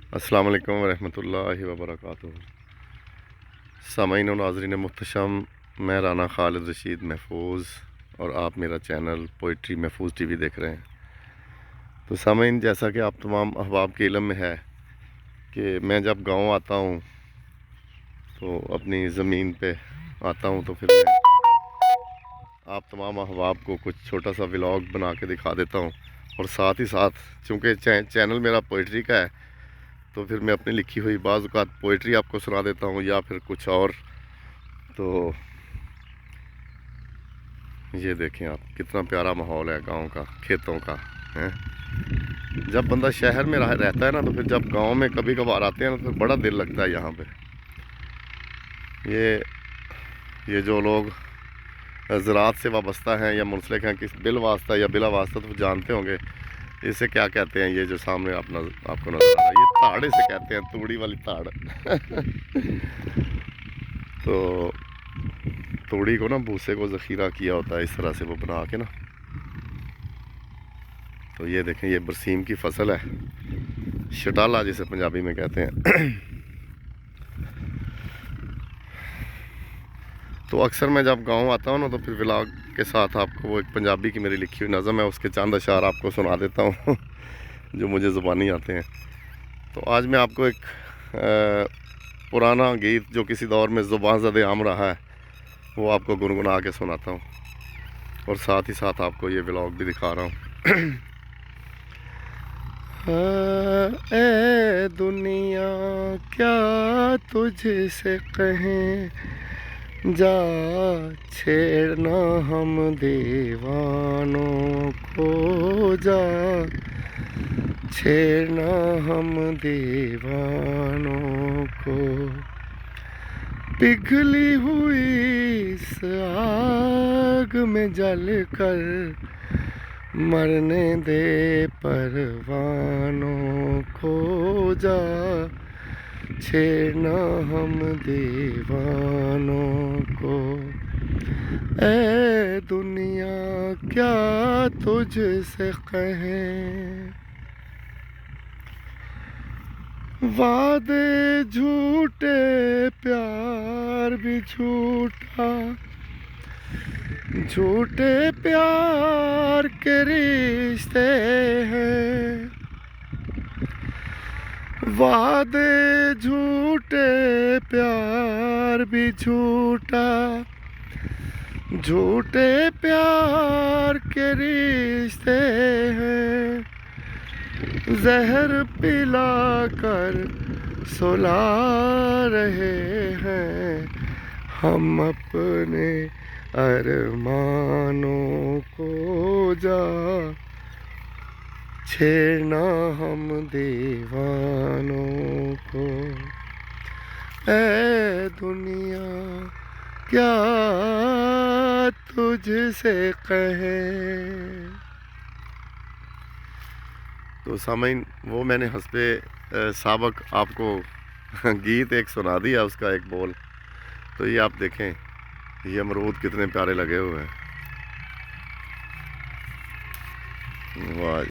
अस्सलाम वालेकुम रहमतुल्लाहि व बरकातुहू। सामीन और नाज़रीन मुहतरम, मैं राना खालिद रशीद महफूज और आप मेरा चैनल पोइट्री महफूज टीवी देख रहे हैं। तो सामीन, जैसा कि आप तमाम अहबाब के इल्म में है कि मैं जब गांव आता हूं तो अपनी ज़मीन पे आता हूं तो फिर मैं आप तमाम अहबाब को कुछ छोटा सा व्लॉग बना के दिखा देता हूं। और साथ ही साथ चूँकि चैनल मेरा पोइट्री का है तो फिर मैं अपनी लिखी हुई बाज़ औक़ात पोइट्री आपको सुना देता हूँ या फिर कुछ और। तो ये देखें आप, कितना प्यारा माहौल है गांव का, खेतों का है। जब बंदा शहर में रहता है ना तो फिर जब गांव में कभी कभार आते हैं ना तो बड़ा दिल लगता है यहाँ पे। ये जो लोग ज़राअत से वाबस्ता हैं या मुंसलिक हैं, किस बिल वास्ता या बिला वास्ता, तो जानते होंगे इसे क्या कहते हैं। ये जो सामने आपको नजर आ रहा है, ये ताड़ इसे कहते हैं, तूड़ी वाली ताड़। तो तूड़ी को ना भूसे को ज़ख़ीरा किया होता है इस तरह से वो बना के ना। तो ये देखें, ये बरसीम की फसल है, शटाला जिसे पंजाबी में कहते हैं। तो अक्सर मैं जब गांव आता हूँ ना तो फिर व्लॉग के साथ आपको वो एक पंजाबी की मेरी लिखी हुई नज़म है, उसके चंद अशार आपको सुना देता हूँ जो मुझे ज़ुबानी आते हैं। तो आज मैं आपको एक पुराना गीत जो किसी दौर में ज़ुबान ज़द आम रहा है वो आपको गुनगुना के सुनाता हूँ और साथ ही साथ आपको ये व्लॉग भी दिखा रहा हूँ। ए दुनिया क्या तुझसे कहें, जा छेड़ना हम दीवानों को, जा छेड़ना हम दीवानों को। पिघली हुई इस आग में जल कर मरने दे परवानों को, जा छेड़ना हम दीवानों को। ए दुनिया क्या तुझसे कहें, वादे झूठे प्यार भी झूठा, झूठे प्यार के रिश्ते हैं। वादे झूठे प्यार भी झूठा, झूठे प्यार के रिश्ते हैं। जहर पिला कर सुला रहे हैं हम अपने अरमानों को, जा छेड़ना हम दीवानों को। ए दुनिया क्या तुझसे कहें। तो सामीन, वो मैंने हस्बे साबक आपको गीत एक सुना दिया, उसका एक बोल। तो ये आप देखें, ये अमरूद कितने प्यारे लगे हुए हैं। वाह।